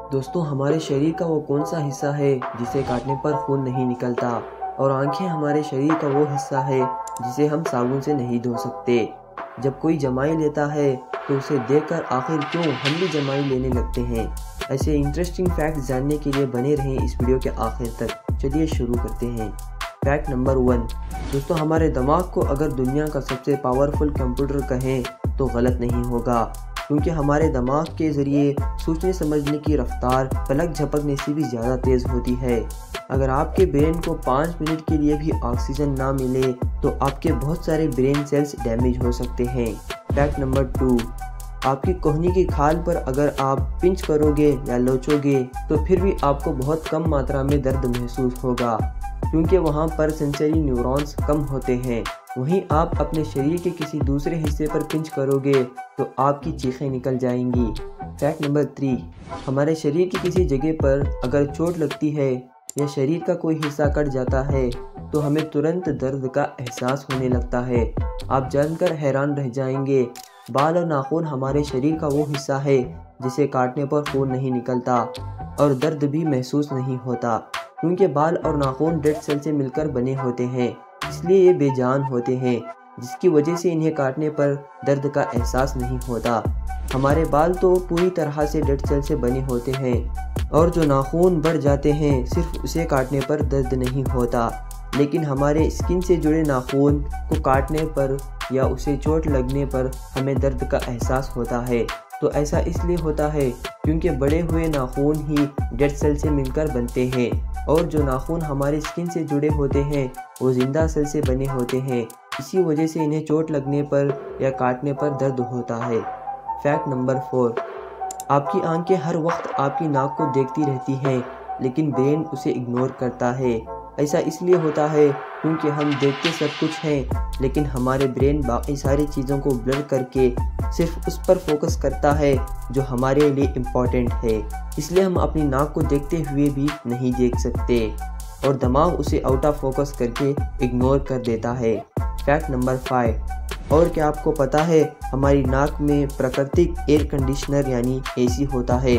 दोस्तों, हमारे शरीर का वो कौन सा हिस्सा है जिसे काटने पर खून नहीं निकलता? और आंखें हमारे शरीर का वो हिस्सा है जिसे हम साबुन से नहीं धो सकते। जब कोई जमाई लेता है तो उसे देखकर आखिर क्यों हम भी जमाई लेने लगते हैं? ऐसे इंटरेस्टिंग फैक्ट जानने के लिए बने रहें इस वीडियो के आखिर तक। चलिए शुरू करते हैं। Fact number 1। दोस्तों, हमारे दिमाग को अगर दुनिया का सबसे पावरफुल कंप्यूटर कहें तो गलत नहीं होगा, क्योंकि हमारे दिमाग के ज़रिए सोचने समझने की रफ्तार पलक झपकने से भी ज़्यादा तेज़ होती है। अगर आपके ब्रेन को 5 मिनट के लिए भी ऑक्सीजन ना मिले तो आपके बहुत सारे ब्रेन सेल्स डैमेज हो सकते हैं। Fact number 2। आपकी कोहनी की खाल पर अगर आप पिंच करोगे या लोचोगे तो फिर भी आपको बहुत कम मात्रा में दर्द महसूस होगा, क्योंकि वहाँ पर सेंसरी न्यूरॉन्स कम होते हैं। वहीं आप अपने शरीर के किसी दूसरे हिस्से पर पिंच करोगे तो आपकी चीखें निकल जाएंगी। Fact number 3। हमारे शरीर की किसी जगह पर अगर चोट लगती है या शरीर का कोई हिस्सा कट जाता है तो हमें तुरंत दर्द का एहसास होने लगता है। आप जानकर हैरान रह जाएंगे, बाल और नाखून हमारे शरीर का वो हिस्सा है जिसे काटने पर खून नहीं निकलता और दर्द भी महसूस नहीं होता, क्योंकि बाल और नाखून डेड सेल से मिलकर बने होते हैं, इसलिए ये बेजान होते हैं, जिसकी वजह से इन्हें काटने पर दर्द का एहसास नहीं होता। हमारे बाल तो पूरी तरह से डेड सेल से बने होते हैं और जो नाखून बढ़ जाते हैं सिर्फ उसे काटने पर दर्द नहीं होता, लेकिन हमारे स्किन से जुड़े नाखून को काटने पर या उसे चोट लगने पर हमें दर्द का एहसास होता है। तो ऐसा इसलिए होता है क्योंकि बड़े हुए नाखून ही डेड सेल से मिलकर बनते हैं और जो नाखून हमारी स्किन से जुड़े होते हैं वो जिंदा सेल से बने होते हैं। इसी वजह से इन्हें चोट लगने पर या काटने पर दर्द होता है। Fact number 4। आपकी आंखें हर वक्त आपकी नाक को देखती रहती हैं, लेकिन ब्रेन उसे इग्नोर करता है। ऐसा इसलिए होता है क्योंकि हम देखते सब कुछ हैं, लेकिन हमारे ब्रेन बाकी सारी चीज़ों को ब्लर करके सिर्फ उस पर फोकस करता है जो हमारे लिए इम्पॉर्टेंट है। इसलिए हम अपनी नाक को देखते हुए भी नहीं देख सकते और दिमाग उसे आउट ऑफ फोकस करके इग्नोर कर देता है। Fact number 5। और क्या आपको पता है, हमारी नाक में प्राकृतिक एयर कंडीशनर यानी एसी होता है,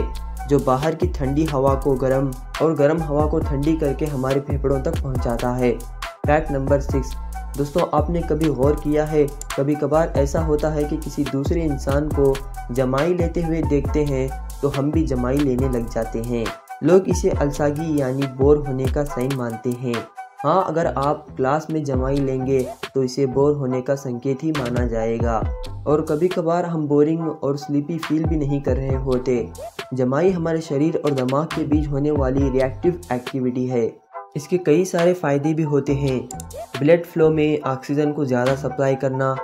जो बाहर की ठंडी हवा को गर्म और गर्म हवा को ठंडी करके हमारे फेफड़ों तक पहुंचाता है। Fact number 6। दोस्तों, आपने कभी गौर किया है, कभी कभार ऐसा होता है कि किसी दूसरे इंसान को जमाई लेते हुए देखते हैं तो हम भी जमाई लेने लग जाते हैं। लोग इसे अलसागी यानी बोर होने का साइन मानते हैं। हाँ, अगर आप क्लास में जमाई लेंगे तो इसे बोर होने का संकेत ही माना जाएगा। और कभी कभार हम बोरिंग और स्लीपी फील भी नहीं कर रहे होते। जमाई हमारे शरीर और दिमाग के बीच होने वाली रिएक्टिव एक्टिविटी है। इसके कई सारे फ़ायदे भी होते हैं। ब्लड फ्लो में ऑक्सीजन को ज़्यादा सप्लाई करना।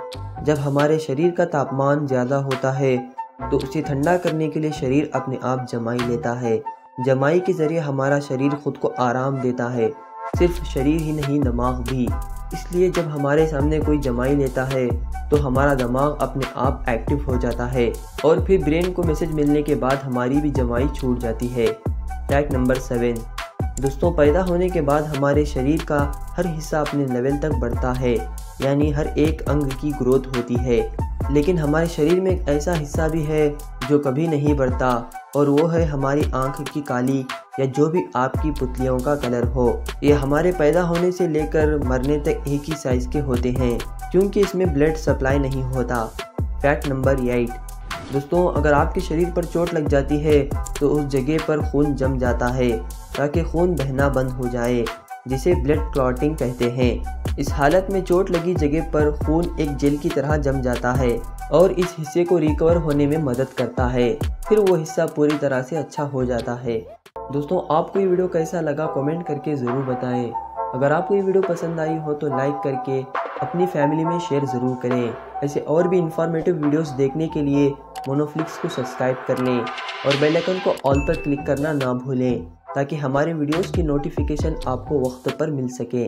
जब हमारे शरीर का तापमान ज़्यादा होता है तो उसे ठंडा करने के लिए शरीर अपने आप जमाई लेता है। जमाई के ज़रिए हमारा शरीर खुद को आराम देता है, सिर्फ शरीर ही नहीं दिमाग भी। इसलिए जब हमारे सामने कोई जमाई लेता है तो हमारा दिमाग अपने आप एक्टिव हो जाता है और फिर ब्रेन को मैसेज मिलने के बाद हमारी भी जमाई छूट जाती है। Fact number 7। दोस्तों, पैदा होने के बाद हमारे शरीर का हर हिस्सा अपने लेवल तक बढ़ता है, यानी हर एक अंग की ग्रोथ होती है, लेकिन हमारे शरीर में एक ऐसा हिस्सा भी है जो कभी नहीं बढ़ता और वो है हमारी आंख की काली या जो भी आपकी पुतलियों का कलर हो। ये हमारे पैदा होने से लेकर मरने तक एक ही साइज़ के होते हैं, क्योंकि इसमें ब्लड सप्लाई नहीं होता। Fact number 8। दोस्तों, अगर आपके शरीर पर चोट लग जाती है तो उस जगह पर खून जम जाता है ताकि खून बहना बंद हो जाए, जिसे ब्लड क्लॉटिंग कहते हैं। इस हालत में चोट लगी जगह पर खून एक जेल की तरह जम जाता है और इस हिस्से को रिकवर होने में मदद करता है, फिर वो हिस्सा पूरी तरह से अच्छा हो जाता है। दोस्तों, आपको ये वीडियो कैसा लगा कमेंट करके ज़रूर बताएं। अगर आपको ये वीडियो पसंद आई हो तो लाइक करके अपनी फैमिली में शेयर ज़रूर करें। ऐसे और भी इंफॉर्मेटिव वीडियोस देखने के लिए मोनोफ्लिक्स को सब्सक्राइब कर लें और बेल आइकन को ऑल पर क्लिक करना ना भूलें, ताकि हमारे वीडियोस की नोटिफिकेशन आपको वक्त पर मिल सके।